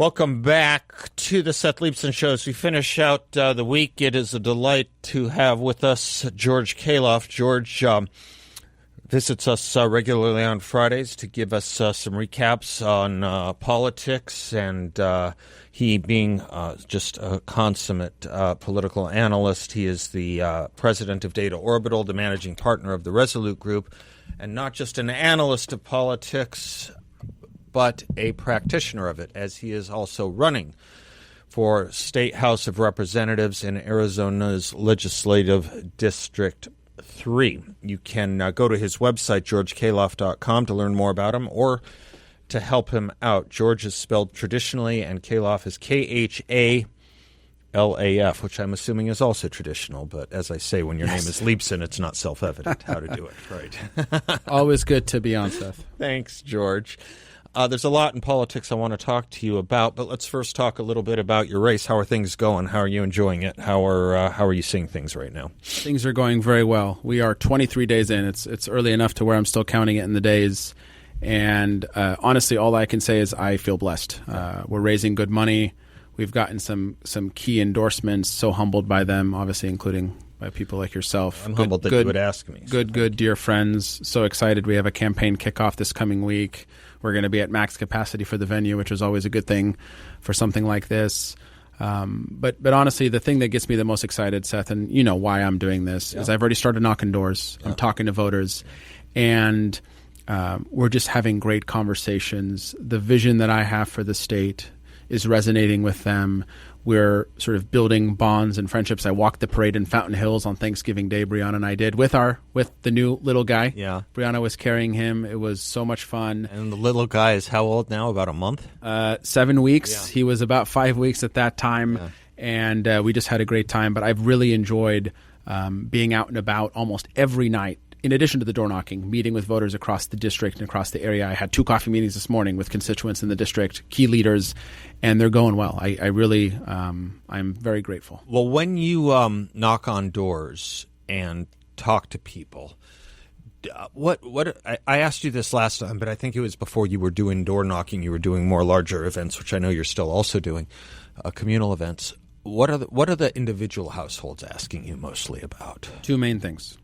Welcome back to the Seth Leibsohn Show. As we finish out the week, it is a delight to have with us George Khalaf. George visits us regularly on Fridays to give us some recaps on politics, and he being just a consummate political analyst. He is the president of Data Orbital, the managing partner of the Resolute Group, and not just an analyst of politics, but a practitioner of it, as he is also running for State House of Representatives in Arizona's Legislative District 3. You can go to his website, georgekhalaf.com, to learn more about him or to help him out. George is spelled traditionally, and Khalaf is Khalaf, which I'm assuming is also traditional. But as I say, when your name is Leibsohn, it's not self-evident how to do it, right? Always good to be on, Seth. Thanks, George. There's a lot in politics I want to talk to you about, but let's first talk a little bit about your race. How are things going? How are you enjoying it? How are you seeing things right now? Things are going very well. We are 23 days in. It's early enough to where I'm still counting it in the days. And honestly, all I can say is I feel blessed. We're raising good money. We've gotten some key endorsements, so humbled by them, obviously, including by people like yourself. I'm humbled that you would ask me. Good, dear friends. So excited. We have a campaign kickoff this coming week. We're going to be at max capacity for the venue, which is always a good thing for something like this. But honestly, the thing that gets me the most excited, Seth, and you know why I'm doing this, is I've already started knocking doors. I'm talking to voters, and we're just having great conversations. The vision that I have for the state is resonating with them. We're sort of building bonds and friendships. I walked the parade in Fountain Hills on Thanksgiving Day, Brianna and I did, with the new little guy. Yeah. Brianna was carrying him. It was so much fun. And the little guy is how old now? About a month? 7 weeks. Yeah. He was about 5 weeks at that time. Yeah. And we just had a great time. But I've really enjoyed being out and about almost every night. In addition to the door knocking, meeting with voters across the district and across the area. I had 2 coffee meetings this morning with constituents in the district, key leaders, and they're going well. I really, I'm very grateful. Well, when you knock on doors and talk to people, what I asked you this last time, but I think it was before you were doing door knocking. You were doing more larger events, which I know you're still also doing, communal events. What are the individual households asking you mostly about? 2 main things.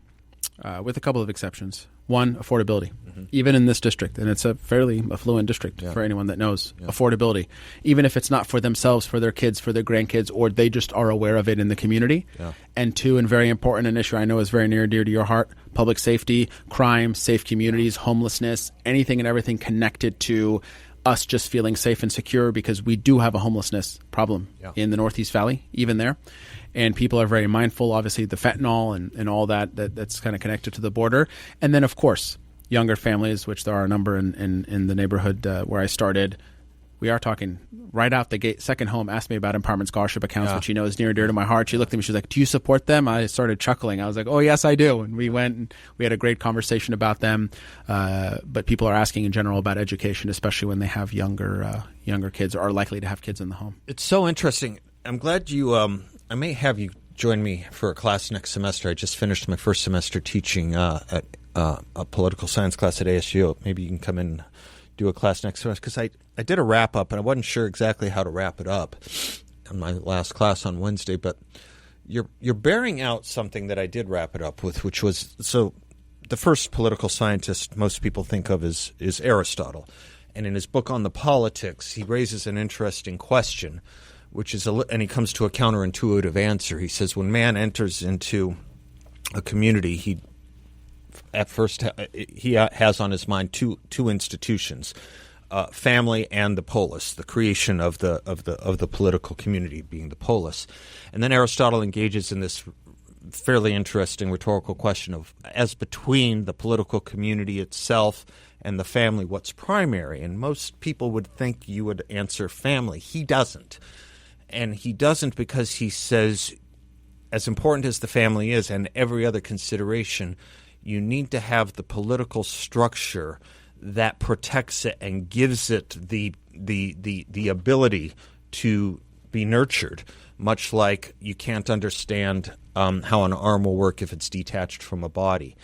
With a couple of exceptions. One, affordability. Mm-hmm. Even in this district, and it's a fairly affluent district for anyone that knows, affordability. Even if it's not for themselves, for their kids, for their grandkids, or they just are aware of it in the community. Yeah. And 2, and very important, an issue I know is very near and dear to your heart, public safety, crime, safe communities, homelessness, anything and everything connected to us just feeling safe and secure, because we do have a homelessness problem in the Northeast Valley, even there. And people are very mindful, obviously, the fentanyl and all that's kind of connected to the border. And then, of course, younger families, which there are a number in the neighborhood where I started. We are talking right out the gate. Second home asked me about empowerment scholarship accounts, which you know is near and dear to my heart. She looked at me. She was like, "Do you support them?" I started chuckling. I was like, "Oh, yes, I do." And we went and we had a great conversation about them. But people are asking in general about education, especially when they have younger kids or are likely to have kids in the home. It's so interesting. I'm glad you I may have you join me for a class next semester. I just finished my first semester teaching at a political science class at ASU. Maybe you can come in and do a class next semester, because I did a wrap-up, and I wasn't sure exactly how to wrap it up on my last class on Wednesday. But you're bearing out something that I did wrap it up with, which was, so the first political scientist most people think of is Aristotle. And in his book on the politics, he raises an interesting question, which is, and he comes to a counterintuitive answer. He says, when man enters into a community, he has on his mind two institutions, family and the polis, the creation of the political community being the polis. And then Aristotle engages in this fairly interesting rhetorical question of, as between the political community itself and the family, what's primary? And most people would think you would answer family. He doesn't. And he doesn't because he says, as important as the family is and every other consideration, you need to have the political structure that protects it and gives it the ability to be nurtured, much like you can't understand how an arm will work if it's detached from a body.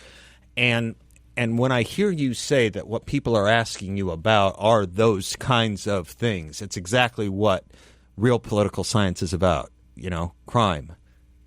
And And when I hear you say that what people are asking you about are those kinds of things, it's exactly what real political science is about. Crime,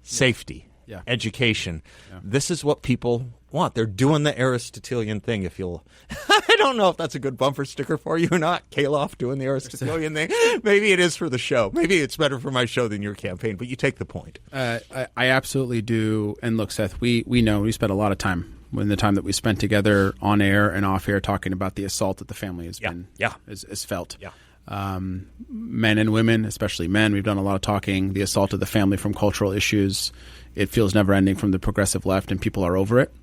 safety, education. Yeah. This is what people want. They're doing the Aristotelian thing, if you'll... I don't know if that's a good bumper sticker for you or not. Khalaf doing the Aristotelian thing. Maybe it is for the show. Maybe it's better for my show than your campaign, but you take the point. I absolutely do. And look, Seth, we know we spent a lot of time in the time that we spent together on air and off air talking about the assault that the family has been is felt. Yeah. Men and women, especially men, we've done a lot of talking. The assault of the family from cultural issues, it feels never ending from the progressive left, and people are over it.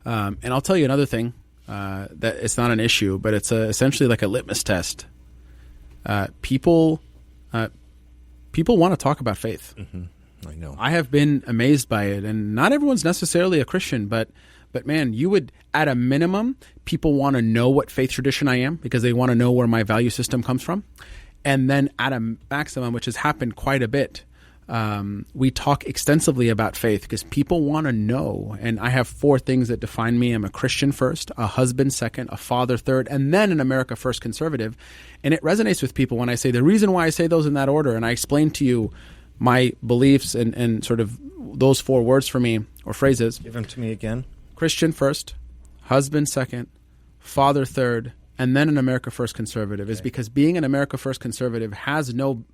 And I'll tell you another thing, that it's not an issue, but it's essentially like a litmus test. People want to talk about faith. Mm-hmm. I know. I have been amazed by it, and not everyone's necessarily a Christian, but man, you would, at a minimum, people want to know what faith tradition I am because they want to know where my value system comes from. And then at a maximum, which has happened quite a bit, we talk extensively about faith because people want to know. And I have 4 things that define me. I'm a Christian first, a husband second, a father third, and then an America First conservative. And it resonates with people when I say the reason why I say those in that order, and I explain to you my beliefs and sort of those 4 words for me, or phrases. Give them to me again. Christian first, husband second, father third, and then an America First conservative is because being an America First conservative has no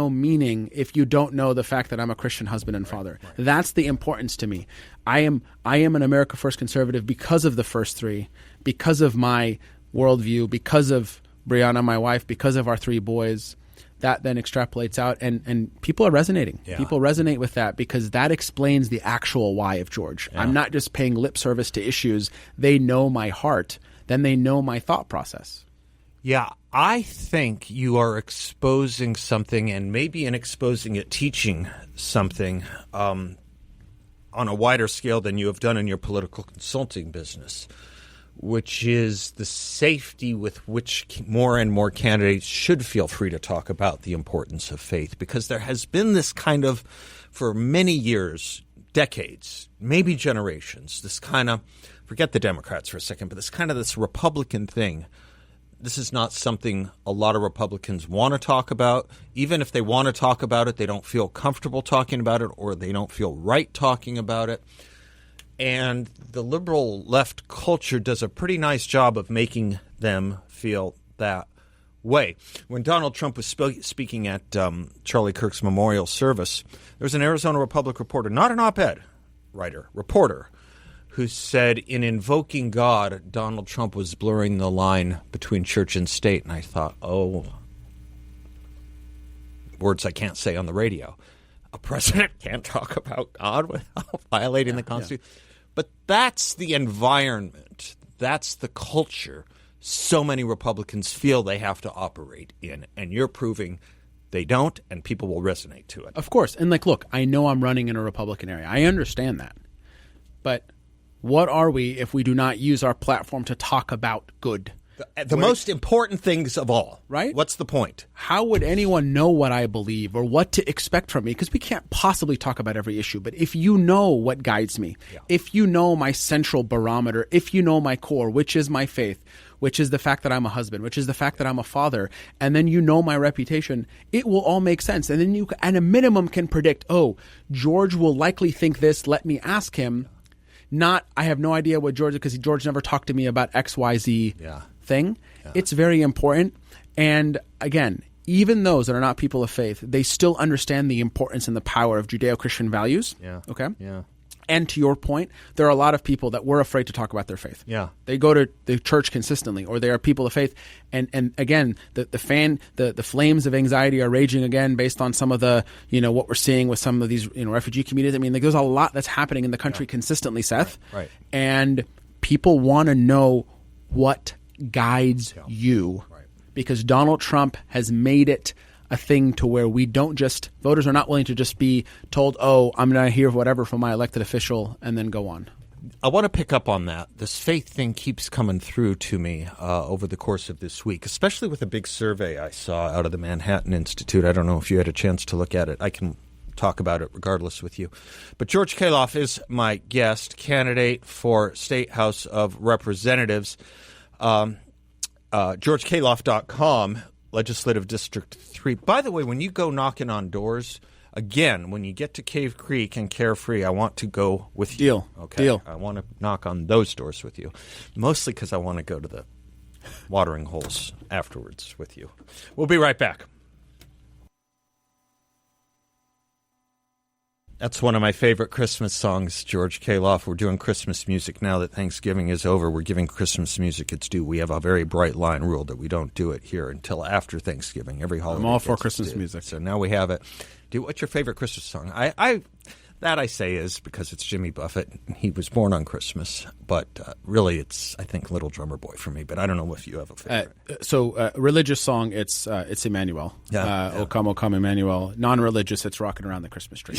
meaning if you don't know the fact that I'm a Christian husband and father. Right. That's the importance to me. I am an America First conservative because of the first 3, because of my worldview, because of Brianna, my wife, because of our 3 boys. That then extrapolates out, and people are resonating. Yeah. People resonate with that because that explains the actual why of George. Yeah. I'm not just paying lip service to issues. They know my heart. Then they know my thought process. Yeah, I think you are exposing something, and maybe in exposing it, teaching something on a wider scale than you have done in your political consulting business, which is the safety with which more and more candidates should feel free to talk about the importance of faith, because there has been this kind of, for many years, decades, maybe generations, this kind of, forget the Democrats for a second, but this Republican thing. This is not something a lot of Republicans want to talk about. Even if they want to talk about it, they don't feel comfortable talking about it, or they don't feel right talking about it. And the liberal left culture does a pretty nice job of making them feel that way. When Donald Trump was speaking at Charlie Kirk's memorial service, there was an Arizona Republic reporter, not an op-ed writer, reporter, who said in invoking God, Donald Trump was blurring the line between church and state. And I thought, words I can't say on the radio. A president can't talk about God without violating the Constitution. Yeah. But that's the environment. That's the culture so many Republicans feel they have to operate in. And you're proving they don't, and people will resonate to it. Of course. And look, I know I'm running in a Republican area. I understand that. But what are we if we do not use our platform to talk about good? The most important things of all. Right? What's the point? How would anyone know what I believe or what to expect from me? Because we can't possibly talk about every issue. But if you know what guides me, if you know my central barometer, if you know my core, which is my faith, which is the fact that I'm a husband, which is the fact that I'm a father, and then you know my reputation, it will all make sense. And then you, at a minimum, can predict, George will likely think this, let me ask him. Not, I have no idea what George, because George never talked to me about XYZ thing. Yeah. It's very important. And again, even those that are not people of faith, they still understand the importance and the power of Judeo-Christian values. Yeah. Okay? Yeah. And to your point, there are a lot of people that were afraid to talk about their faith. Yeah. They go to the church consistently, or they are people of faith. And again, the flames of anxiety are raging again based on some of the, what we're seeing with some of these, refugee communities. I mean, there's a lot that's happening in the country consistently, Seth. Right. And people want to know what guides you. Right. Because Donald Trump has made it a thing to where voters are not willing to just be told, I'm going to hear whatever from my elected official and then go on. I want to pick up on that. This faith thing keeps coming through to me over the course of this week, especially with a big survey I saw out of the Manhattan Institute. I don't know if you had a chance to look at it. I can talk about it regardless with you. But George Khalaf is my guest, candidate for State House of Representatives. GeorgeKhalaf.com, Legislative District 3. By the way, when you go knocking on doors, again, when you get to Cave Creek and Carefree, I want to go with you. Deal. Okay. Deal. I want to knock on those doors with you, mostly because I want to go to the watering holes afterwards with you. We'll be right back. That's one of my favorite Christmas songs, George Khalaf. We're doing Christmas music now that Thanksgiving is over. We're giving Christmas music its due. We have a very bright line rule that we don't do it here until after Thanksgiving. Every holiday. I'm all for Christmas music. So now we have it. What's your favorite Christmas song? That I say is because it's Jimmy Buffett. He was born on Christmas, but really it's, I think, Little Drummer Boy for me. But I don't know if you have a favorite. Religious song, it's Emmanuel. O come, Emmanuel. Non-religious, it's Rocking Around the Christmas Tree.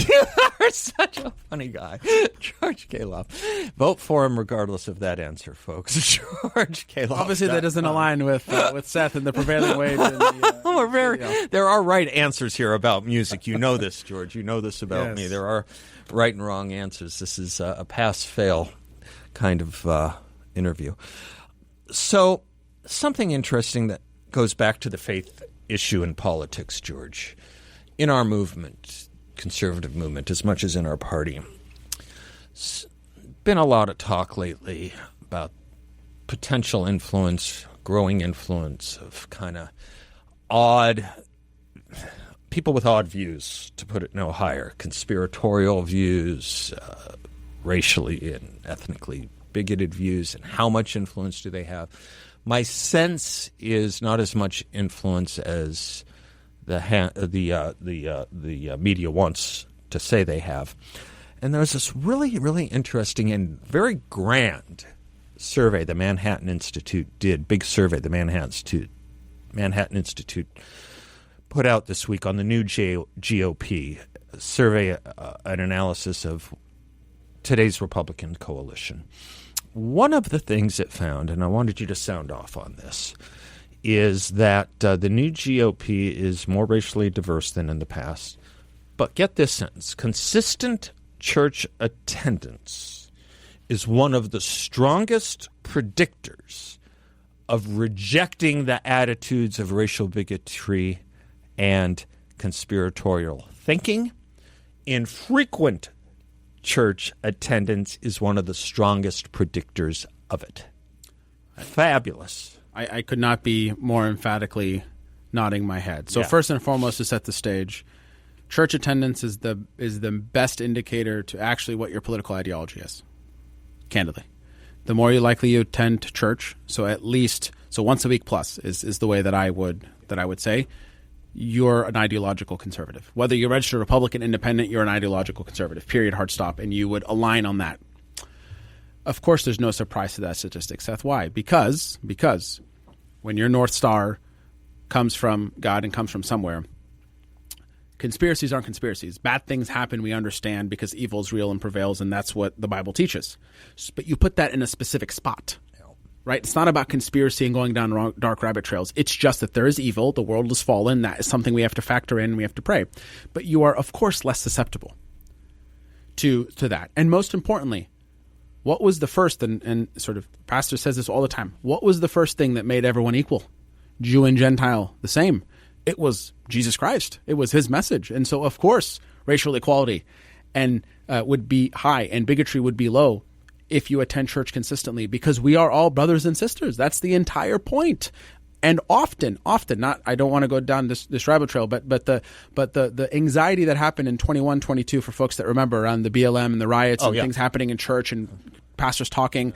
You're such a funny guy, George Khalaf. Vote for him regardless of that answer, folks. George Khalaf. Obviously, that doesn't align with Seth and the prevailing wage. There are right answers here about music. You know this, George. You know this about me. There are right and wrong answers. This is a pass-fail kind of interview. So something interesting that goes back to the faith issue in politics, George. In our movement, conservative movement, as much as in our party, there's been a lot of talk lately about potential influence, growing influence of kind of odd people with odd views, to put it no higher, conspiratorial views, racially and ethnically bigoted views, and how much influence do they have? My sense is not as much influence as the media wants to say they have. And there's this really, really interesting and very grand survey the Manhattan Institute did, big survey the Manhattan Institute put out this week on the new GOP survey, an analysis of today's Republican coalition. One of the things it found, and I wanted you to sound off on this, is that the new GOP is more racially diverse than in the past. But get this sentence: consistent church attendance is one of the strongest predictors of rejecting the attitudes of racial bigotry and conspiratorial thinking. Infrequent church attendance is one of the strongest predictors of it. Fabulous. I could not be more emphatically nodding my head. So first and foremost, to set the stage, church attendance is the best indicator to actually what your political ideology is. Candidly, the more likely you attend church, so once a week plus is the way that I would say, you're an ideological conservative. Whether you're registered Republican, Independent, you're an ideological conservative. Period. Hard stop. And you would align on that. Of course, there's no surprise to that statistic, Seth. Why? Because when your North Star comes from God and comes from somewhere, conspiracies aren't conspiracies. Bad things happen, we understand, because evil is real and prevails, and that's what the Bible teaches. But you put that in a specific spot, right? It's not about conspiracy and going down dark rabbit trails. It's just that there is evil, the world is fallen, that is something we have to factor in, and we have to pray. But you are, of course, less susceptible to that. And most importantly, what was the first, and sort of pastor says this all the time, what was the first thing that made everyone equal? Jew and Gentile the same. It was Jesus Christ. It was his message. And so, of course, racial equality and would be high and bigotry would be low if you attend church consistently, because we are all brothers and sisters. That's the entire point. And often, not, I don't want to go down this rabbit trail, but the anxiety that happened in 21, 22 for folks that remember around the BLM and the riots things happening in church and pastors talking.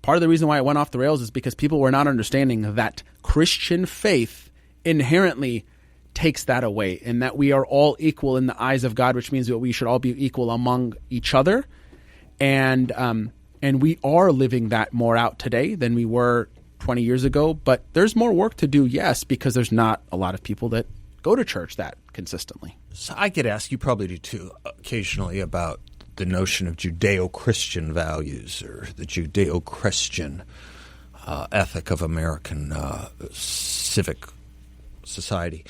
Part of the reason why it went off the rails is because people were not understanding that Christian faith inherently takes that away, and that we are all equal in the eyes of God, which means that we should all be equal among each other. And we are living that more out today than we were 20 years ago, but there's more work to do, yes, because there's not a lot of people that go to church that consistently. So I get asked, you probably do too, occasionally, about the notion of Judeo-Christian values or the Judeo-Christian ethic of American civic society.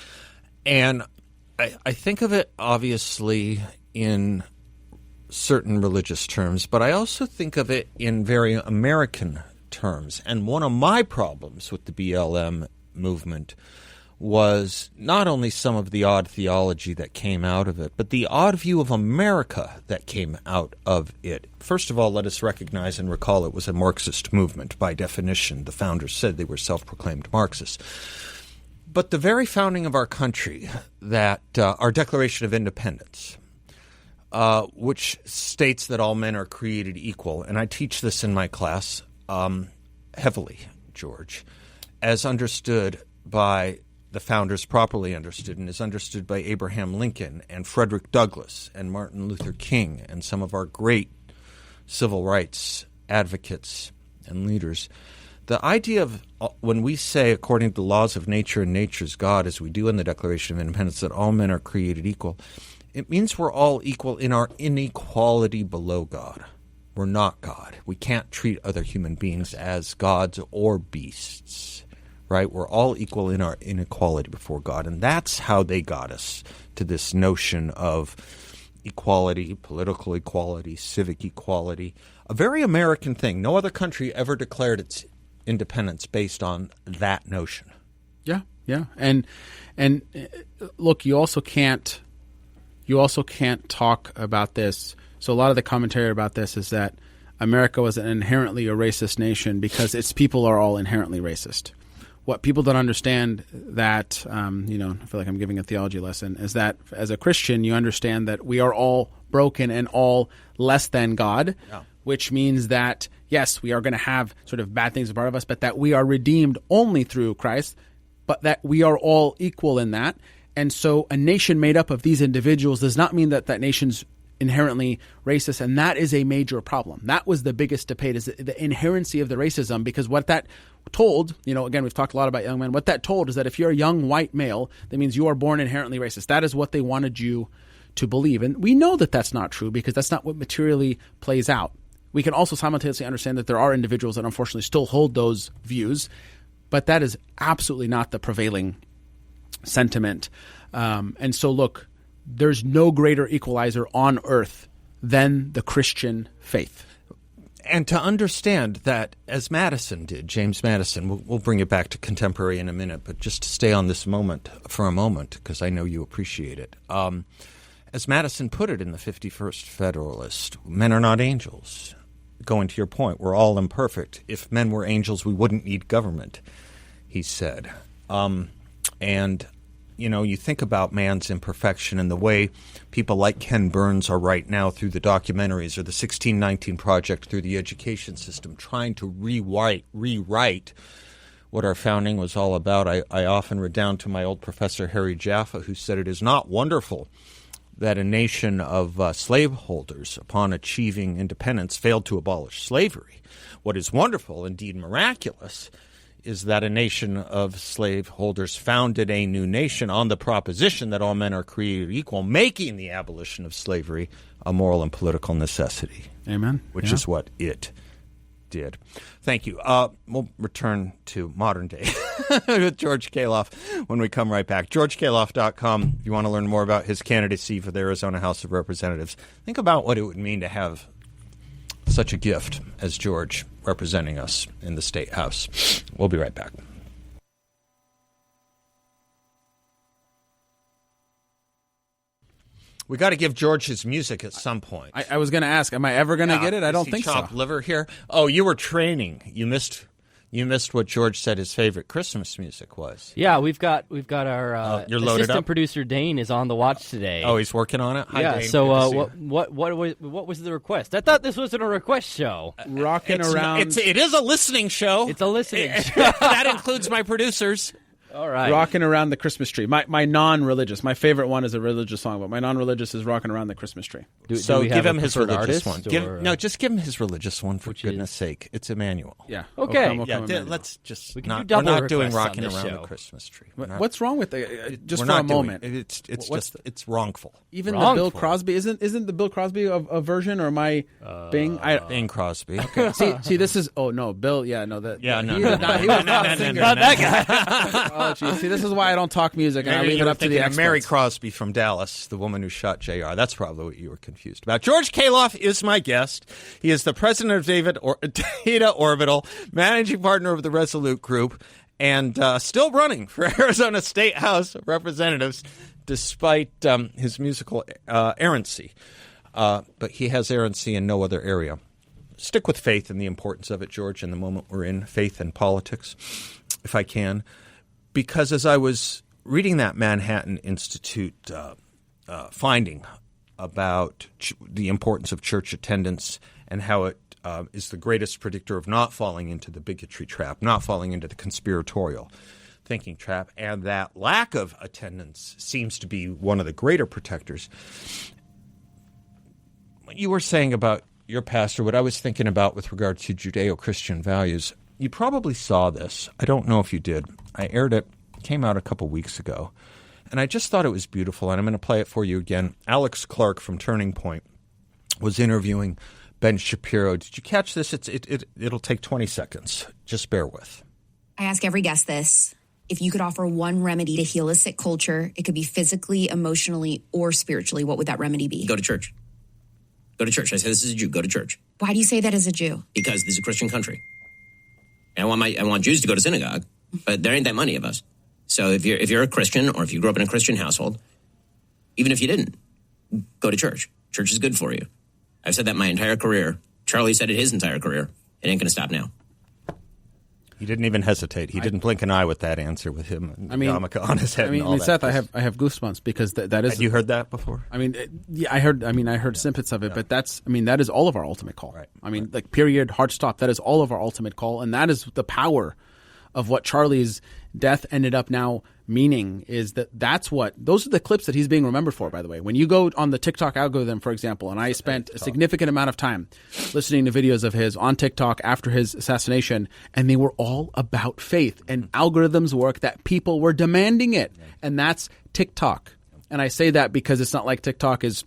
And I think of it obviously in certain religious terms, but I also think of it in very American terms. And one of my problems with the BLM movement was not only some of the odd theology that came out of it, but the odd view of America that came out of it. First of all, let us recognize and recall it was a Marxist movement by definition. The founders said they were self-proclaimed Marxists. But the very founding of our country, that our Declaration of Independence, which states that all men are created equal, and I teach this in my class heavily, George, as understood by the founders, properly understood, and is understood by Abraham Lincoln and Frederick Douglass and Martin Luther King and some of our great civil rights advocates and leaders. The idea of when we say, according to the laws of nature and nature's God, as we do in the Declaration of Independence, that all men are created equal, it means we're all equal in our inequality below God. We're not God. We can't treat other human beings as gods or beasts, right? We're all equal in our inequality before God, and that's how they got us to this notion of equality, political equality, civic equality, a very American thing. No other country ever declared its independence based on that notion. Yeah, yeah, and look, you also can't talk about this. So a lot of the commentary about this is that America was inherently a racist nation because its people are all inherently racist. What people don't understand that, I feel like I'm giving a theology lesson, is that as a Christian, you understand that we are all broken and all less than God, which means that, yes, we are going to have sort of bad things a part of us, but that we are redeemed only through Christ, but that we are all equal in that. And so a nation made up of these individuals does not mean that that nation's inherently racist, and that is a major problem. That was the biggest debate, is the inherency of the racism, because what that told, again, we've talked a lot about young men, what that told is that if you're a young white male, that means you are born inherently racist. That is what they wanted you to believe. And we know that that's not true because that's not what materially plays out. We can also simultaneously understand that there are individuals that unfortunately still hold those views, but that is absolutely not the prevailing sentiment. And so, look, there's no greater equalizer on earth than the Christian faith. And to understand that, as Madison did, James Madison, we'll bring it back to contemporary in a minute, but just to stay on this moment for a moment, because I know you appreciate it. As Madison put it in the 51st Federalist, men are not angels. Going to your point, we're all imperfect. If men were angels, we wouldn't need government, he said. You think about man's imperfection and the way people like Ken Burns are right now through the documentaries or the 1619 Project through the education system trying to rewrite what our founding was all about. I often redound to my old professor Harry Jaffa, who said it is not wonderful that a nation of slaveholders, upon achieving independence, failed to abolish slavery. What is wonderful, indeed miraculous, is that a nation of slaveholders founded a new nation on the proposition that all men are created equal, making the abolition of slavery a moral and political necessity. Amen. Which is what it did. Thank you. We'll return to modern day with George Khalaf when we come right back. GeorgeKhalaf.com if you want to learn more about his candidacy for the Arizona House of Representatives. Think about what it would mean to have such a gift as George representing us in the State House. We'll be right back. We got to give George his music at some point. I was going to ask, am I ever going to get it? I don't think so. Chopped liver here. Oh, you were training. You missed what George said his favorite Christmas music was. Yeah, we've got our you're loaded assistant up? Producer Dane is on the watch today. Oh, he's working on it. Hi, yeah. Dane. So what was the request? I thought this wasn't a request show. Rocking around. It is a listening show. It's a listening show. That includes my producers. All right. Rocking around the Christmas tree. My non-religious, my favorite one is a religious song, but my non-religious is Rocking Around the Christmas Tree. So give him his religious artist, one. Just give him his religious one, for goodness sake. It's Emmanuel. Yeah. Okay. Let's just we're not doing Rocking Around the Christmas Tree. What's wrong with it? Just for a moment. It's wrongful. Even the Bill Crosby isn't the Bill Crosby a version, or am I Bing? Bing Crosby. Okay. See, this is Bill. Yeah, no, that. Yeah, no, he was not a singer. Not that guy. Oh, geez. See, this is why I don't talk music, and I leave it up to the experts. Mary Crosby from Dallas, the woman who shot J.R. That's probably what you were confused about. George Khalaf is my guest. He is the president of Data Orbital, managing partner of the Resolute Group, and still running for Arizona State House of Representatives, despite his musical errancy. But he has errancy in no other area. Stick with faith and the importance of it, George, in the moment we're in, faith and politics, if I can. Because as I was reading that Manhattan Institute finding about the importance of church attendance and how it is the greatest predictor of not falling into the bigotry trap, not falling into the conspiratorial thinking trap, and that lack of attendance seems to be one of the greater protectors. What you were saying about your pastor, what I was thinking about with regard to Judeo-Christian values, you probably saw this. I don't know if you did. I aired it. It came out a couple weeks ago. And I just thought it was beautiful, and I'm going to play it for you again. Alex Clark from Turning Point was interviewing Ben Shapiro. Did you catch this? It'll take 20 seconds. Just bear with. I ask every guest this. If you could offer one remedy to heal a sick culture, it could be physically, emotionally, or spiritually. What would that remedy be? Go to church. Go to church. I say this is a Jew. Go to church. Why do you say that as a Jew? Because this is a Christian country. And I want Jews to go to synagogue, but there ain't that many of us. So if you're a Christian, or if you grew up in a Christian household, even if you didn't, go to church. Church is good for you. I've said that my entire career. Charlie said it his entire career. It ain't going to stop now. He didn't even hesitate. He didn't blink an eye with that answer with him and yarmulke on his head. Seth, I have goosebumps because that is. Had you heard that before? I heard snippets of it, but that is all of our ultimate call. Right. Like period, hard stop. That is all of our ultimate call, and that is the power of what Charlie's death ended up now meaning. Is that's what those are the clips that he's being remembered for. By the way, when you go on the TikTok algorithm, for example, and I spent a significant amount of time listening to videos of his on TikTok after his assassination, and they were all about faith, and algorithms work that people were demanding it, and that's TikTok. And I say that because it's not like TikTok is,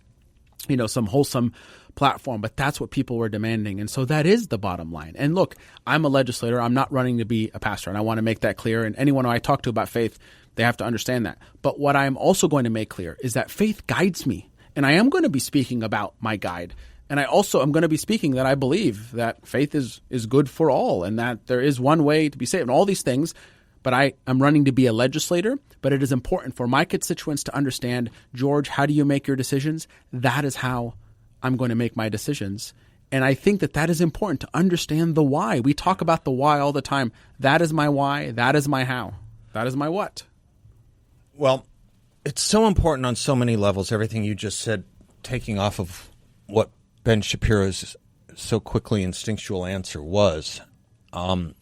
some wholesome platform, but that's what people were demanding. And so that is the bottom line. And look, I'm a legislator. I'm not running to be a pastor, and I want to make that clear. And anyone who I talk to about faith, they have to understand that. But what I'm also going to make clear is that faith guides me. And I am going to be speaking about my guide. And I also am going to be speaking that I believe that faith is good for all, and that there is one way to be saved and all these things. But I am running to be a legislator. But it is important for my constituents to understand, George, how do you make your decisions? That is how I'm going to make my decisions. And I think that is important to understand the why. We talk about the why all the time. That is my why. That is my how. That is my what. Well, it's so important on so many levels, everything you just said, taking off of what Ben Shapiro's so quickly instinctual answer was. And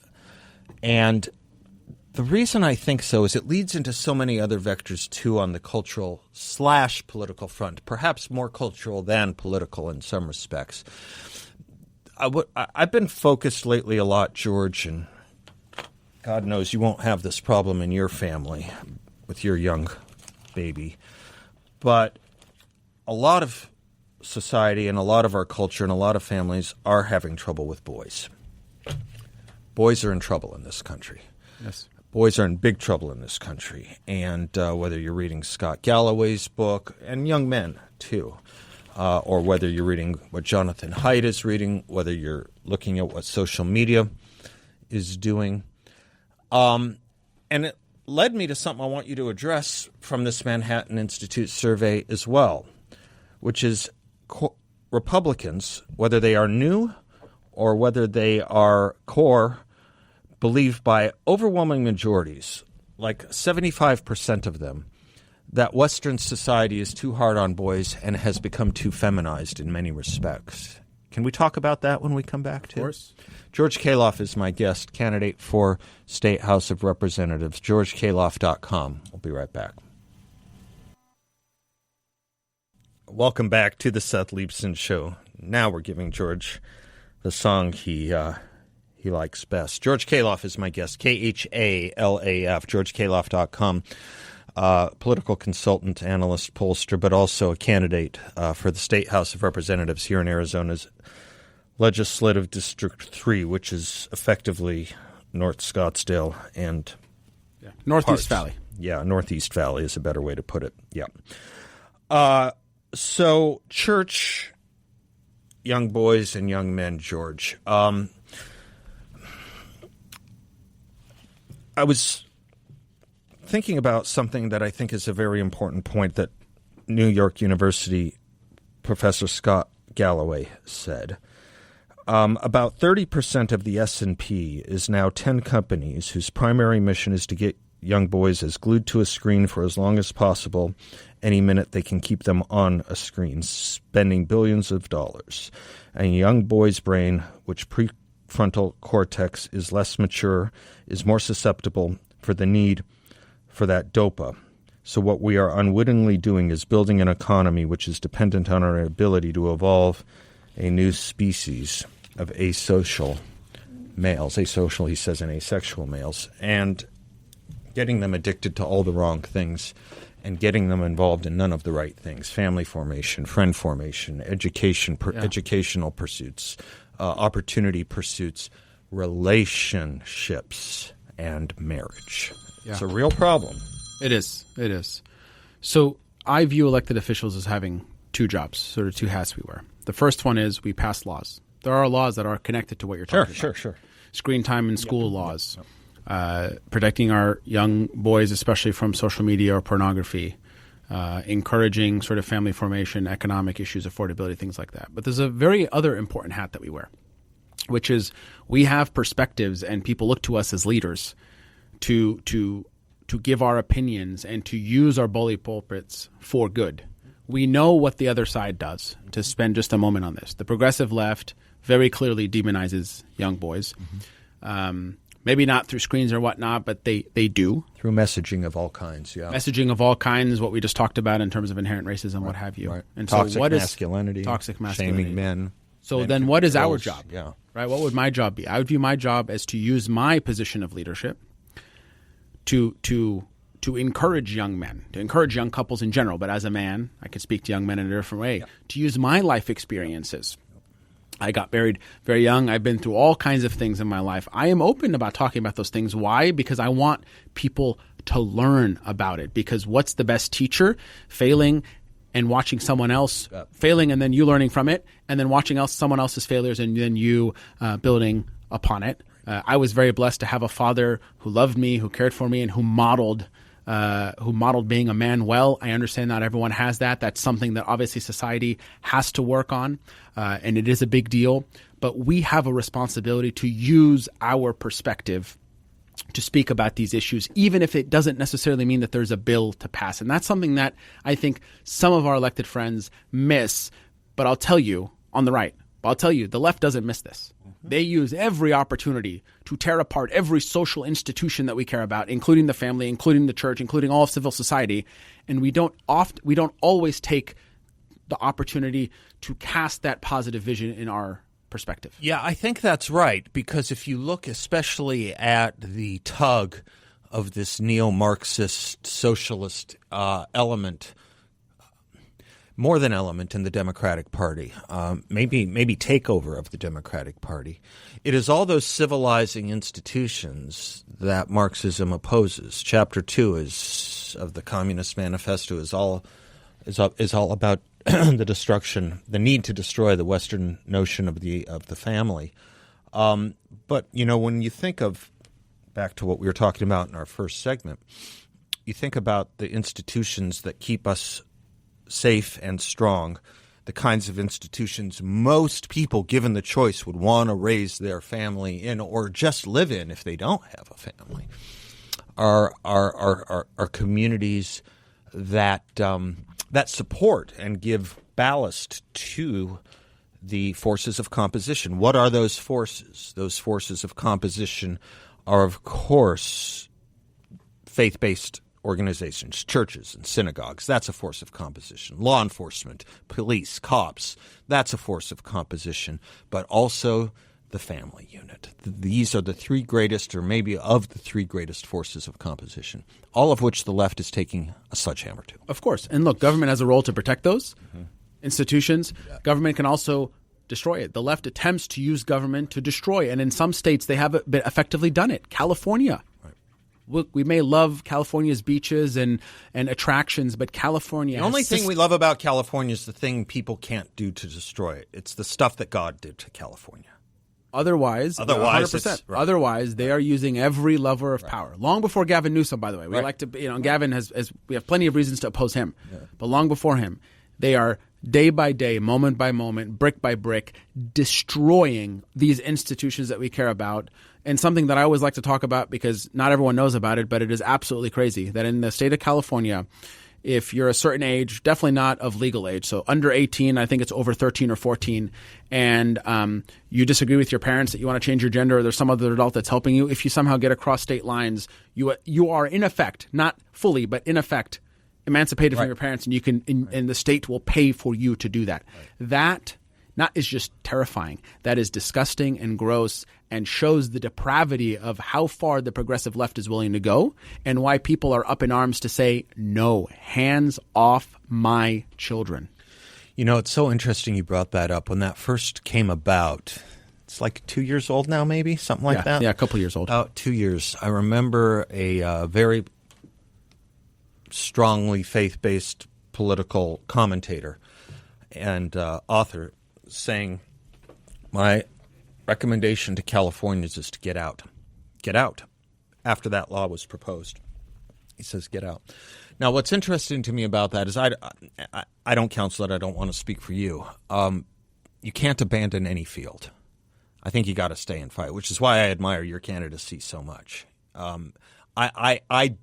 the reason I think so is it leads into so many other vectors, too, on the cultural/political front, perhaps more cultural than political in some respects. I've been focused lately a lot, George, and God knows you won't have this problem in your family with your young baby. But a lot of society and a lot of our culture and a lot of families are having trouble with boys. Boys are in trouble in this country. Yes. Boys are in big trouble in this country. And whether you're reading Scott Galloway's book, and young men, too, or whether you're reading what Jonathan Haidt is reading, whether you're looking at what social media is doing. And it led me to something I want you to address from this Manhattan Institute survey as well, which is Republicans, whether they are new or whether they are core, believe by overwhelming majorities, like 75% of them, that Western society is too hard on boys and has become too feminized in many respects. Can we talk about that when we come back, too? Of course. George Khalaf is my guest, candidate for State House of Representatives, georgekhalaf.com. We'll be right back. Welcome back to the Seth Leibsohn Show. Now we're giving George the song he likes best. George Khalaf is my guest, Khalaf, georgekhalaf.com. Political consultant, analyst, pollster, but also a candidate for the State House of Representatives here in Arizona's Legislative District 3, which is effectively North Scottsdale and Yeah. Northeast parts. Valley. Yeah, Northeast Valley is a better way to put it. Yeah. So church, young boys and young men, George. I was thinking about something that I think is a very important point that New York University Professor Scott Galloway said. About 30% of the S&P is now 10 companies whose primary mission is to get young boys as glued to a screen for as long as possible. Any minute they can keep them on a screen, spending billions of dollars. A young boy's brain, which prefrontal cortex is less mature, is more susceptible for the need for that dopa. So what we are unwittingly doing is building an economy which is dependent on our ability to evolve a new species of asocial males. Asocial, he says, and asexual males. And getting them addicted to all the wrong things and getting them involved in none of the right things. Family formation, friend formation, educational pursuits, opportunity pursuits, relationships, and marriage. Yeah. It's a real problem. It is. It is. So I view elected officials as having two jobs, sort of two hats we wear. The first one is we pass laws. There are laws that are connected to what you're talking about. Sure. Screen time in school laws, protecting our young boys, especially from social media or pornography, encouraging sort of family formation, economic issues, affordability, things like that. But there's a very other important hat that we wear, which is we have perspectives and people look to us as leaders to give our opinions and to use our bully pulpits for good. We know what the other side does. To spend just a moment on this, the progressive left very clearly demonizes young boys. Maybe not through screens or whatnot, but they do. Through messaging of all kinds, yeah. Messaging of all kinds, what we just talked about in terms of inherent racism, what have you. Right. And toxic so what masculinity, is toxic masculinity? shaming men. So men then what is our girls, job? Yeah. Right? What would my job be? I would view my job as to use my position of leadership to encourage young men, to encourage young couples in general, but as a man, I can speak to young men in a different way, to use my life experiences. I got married very young. I've been through all kinds of things in my life. I am open about talking about those things. Why? Because I want people to learn about it. Because what's the best teacher? Failing and watching someone else failing and then you learning from it, and then watching someone else's failures and then you building upon it. I was very blessed to have a father who loved me, who cared for me, and who modeled being a man well. I understand not everyone has that. That's something that obviously society has to work on, and it is a big deal. But we have a responsibility to use our perspective to speak about these issues, even if it doesn't necessarily mean that there's a bill to pass. And that's something that I think some of our elected friends miss. But I'll tell you, on the right, the left doesn't miss this. They use every opportunity to tear apart every social institution that we care about, including the family, including the church, including all of civil society. And we don't always take the opportunity to cast that positive vision in our perspective. Yeah, I think that's right, because if you look especially at the tug of this neo-Marxist socialist element, more than element in the Democratic Party, maybe takeover of the Democratic Party. It is all those civilizing institutions that Marxism opposes. Chapter 2 of the Communist Manifesto is all about the destruction, the need to destroy the Western notion of the family. But when you think of back to what we were talking about in our first segment, you think about the institutions that keep us safe and strong, the kinds of institutions most people, given the choice, would want to raise their family in or just live in if they don't have a family, are communities that support and give ballast to the forces of composition. What are those forces? Those forces of composition are, of course, faith-based organizations, churches and synagogues. That's a force of composition. Law enforcement, police, cops, that's a force of composition. But also the family unit. These are the three greatest, or maybe of the three greatest forces of composition, all of which the left is taking a sledgehammer to. Of course. And look, government has a role to protect those institutions. Yeah. Government can also destroy it. The left attempts to use government to destroy, and in some states they have effectively done it. California. we may love California's beaches and attractions, but California The only thing we love about California is the thing people can't do to destroy it. It's the stuff that God did to California. Otherwise, 100%. Right. Otherwise, they are using every lever of power. Long before Gavin Newsom, by the way, we like to, Gavin has we have plenty of reasons to oppose him, but long before him, they are day by day, moment by moment, brick by brick, destroying these institutions that we care about. And something that I always like to talk about because not everyone knows about it, but it is absolutely crazy that in the state of California, if you're a certain age, definitely not of legal age, so under 18, I think it's over 13 or 14, and you disagree with your parents that you want to change your gender or there's some other adult that's helping you, if you somehow get across state lines, you are in effect, not fully, but in effect, emancipated from your parents, and you can, and the state will pay for you to do that. That not is just terrifying. That is disgusting and gross and shows the depravity of how far the progressive left is willing to go and why people are up in arms to say, no, hands off my children. You know, it's so interesting you brought that up. When that first came about, it's like 2 years old now, maybe, something like that? Yeah, a couple years old. About 2 years. I remember a very strongly faith-based political commentator and author saying, my recommendation to Californians is to get out. Get out. After that law was proposed. He says, get out. Now, what's interesting to me about that is I don't counsel it. I don't want to speak for you. You can't abandon any field. I think you got to stay and fight, which is why I admire your candidacy so much. I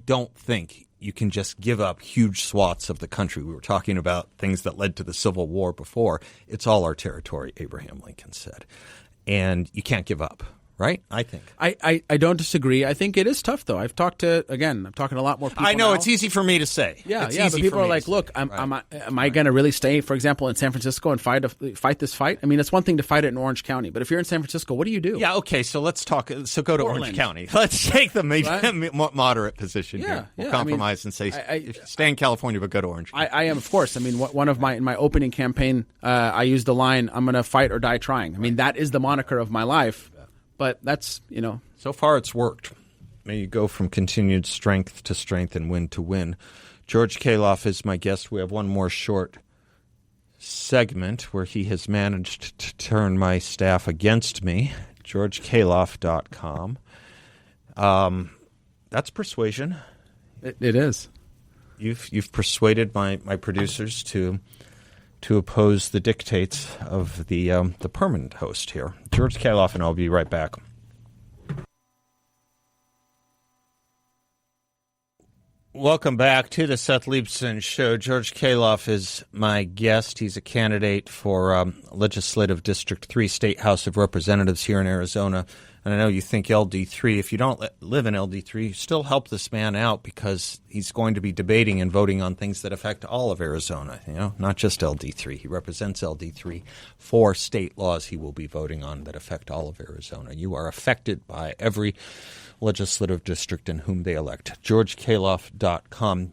don't think you can just give up huge swaths of the country. We were talking about things that led to the Civil War before. It's all our territory, Abraham Lincoln said. And you can't give up, right? I think. I don't disagree. I think it is tough, though. I'm talking a lot more people I know now. It's easy for me to say. Yeah, but people are like, look, am I going to really stay, for example, in San Francisco and fight this fight? I mean, it's one thing to fight it in Orange County, but if you're in San Francisco, what do you do? Yeah, okay, so let's talk. So go to Portland. Orange County. Let's take the moderate position here. We'll compromise and say stay in California, but go to Orange County. I am, of course. I mean, in my opening campaign, I used the line, I'm going to fight or die trying. I mean, that is the moniker of my life. But that's, So far it's worked. May you go from continued strength to strength and win to win. George Khalaf is my guest. We have one more short segment where he has managed to turn my staff against me. GeorgeKhalaf.com. That's persuasion. It is. You've persuaded my producers to oppose the dictates of the permanent host here. George Khalaf, and I'll be right back. Welcome back to the Seth Leibsohn Show. George Khalaf is my guest. He's a candidate for Legislative District 3 State House of Representatives here in Arizona. And I know you think LD3. If you don't live in LD3, still help this man out because he's going to be debating and voting on things that affect all of Arizona, not just LD3. He represents LD3. 4 state laws he will be voting on that affect all of Arizona. You are affected by every legislative district in whom they elect. GeorgeKhalaf.com.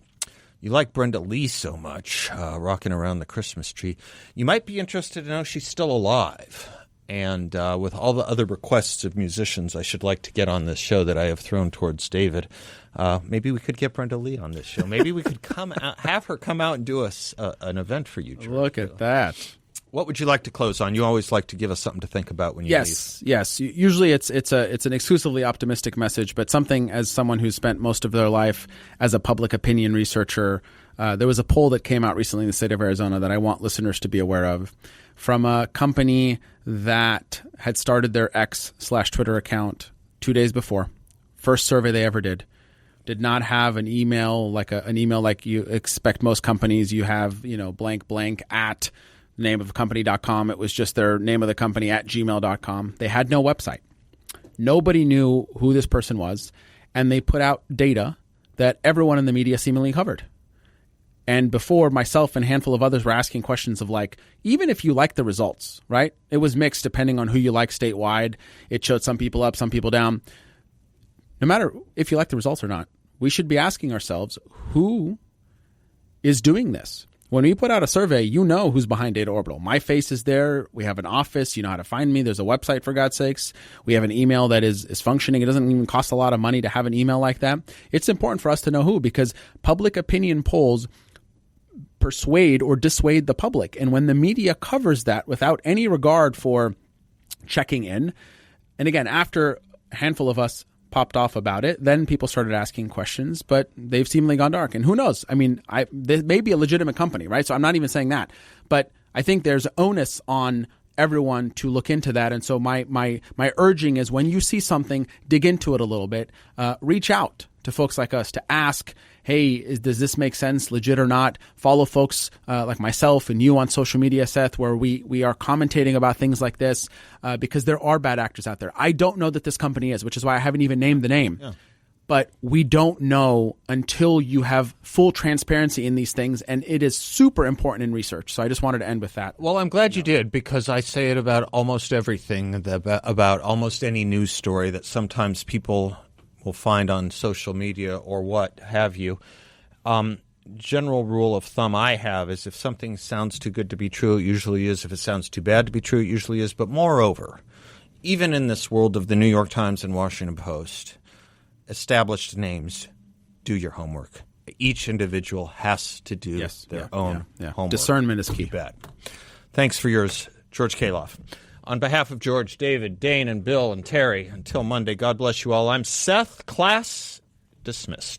You like Brenda Lee so much, rocking around the Christmas tree. You might be interested to know she's still alive. And with all the other requests of musicians I should like to get on this show that I have thrown towards David, maybe we could get Brenda Lee on this show. Maybe we could have her come out and do an event for you, George. Look at that. What would you like to close on? You always like to give us something to think about when you leave. Yes. Usually it's an exclusively optimistic message, but something as someone who's spent most of their life as a public opinion researcher, there was a poll that came out recently in the state of Arizona that I want listeners to be aware of from a company that had started their X/Twitter account 2 days before. First survey they ever did not have an email like you expect most companies. You have, blank blank at name of company.com. It was just their name of the company at gmail.com. They had no website. Nobody knew who this person was, and they put out data that everyone in the media seemingly covered. And before, myself and a handful of others were asking questions of even if you like the results, right? It was mixed depending on who you like statewide. It showed some people up, some people down. No matter if you like the results or not, we should be asking ourselves, who is doing this? When we put out a survey, you know who's behind Data Orbital. My face is there. We have an office. You know how to find me. There's a website, for God's sakes. We have an email that is functioning. It doesn't even cost a lot of money to have an email like that. It's important for us to know who, because public opinion polls persuade or dissuade the public. And when the media covers that without any regard for checking in, and again, after a handful of us popped off about it, then people started asking questions, but they've seemingly gone dark. And who knows? I mean, this may be a legitimate company, right? So I'm not even saying that. But I think there's onus on everyone to look into that. And so my urging is, when you see something, dig into it a little bit. Reach out to folks like us to ask, hey, does this make sense, legit or not? Follow folks like myself and you on social media, Seth, where we are commentating about things like this, because there are bad actors out there. I don't know that this company is, which is why I haven't even named the name. Yeah. But we don't know until you have full transparency in these things, and it is super important in research. So I just wanted to end with that. Well, I'm glad you did, because I say it about almost everything, about almost any news story that sometimes people will find on social media or what have you. General rule of thumb I have is, if something sounds too good to be true, it usually is. If it sounds too bad to be true, it usually is. But moreover, even in this world of the New York Times and Washington Post, established names, do your homework. Each individual has to do their own homework. Discernment is key. You bet. Thanks for yours, George Khalaf. On behalf of George, David, Dane, and Bill, and Terry, until Monday, God bless you all. I'm Seth. Class dismissed.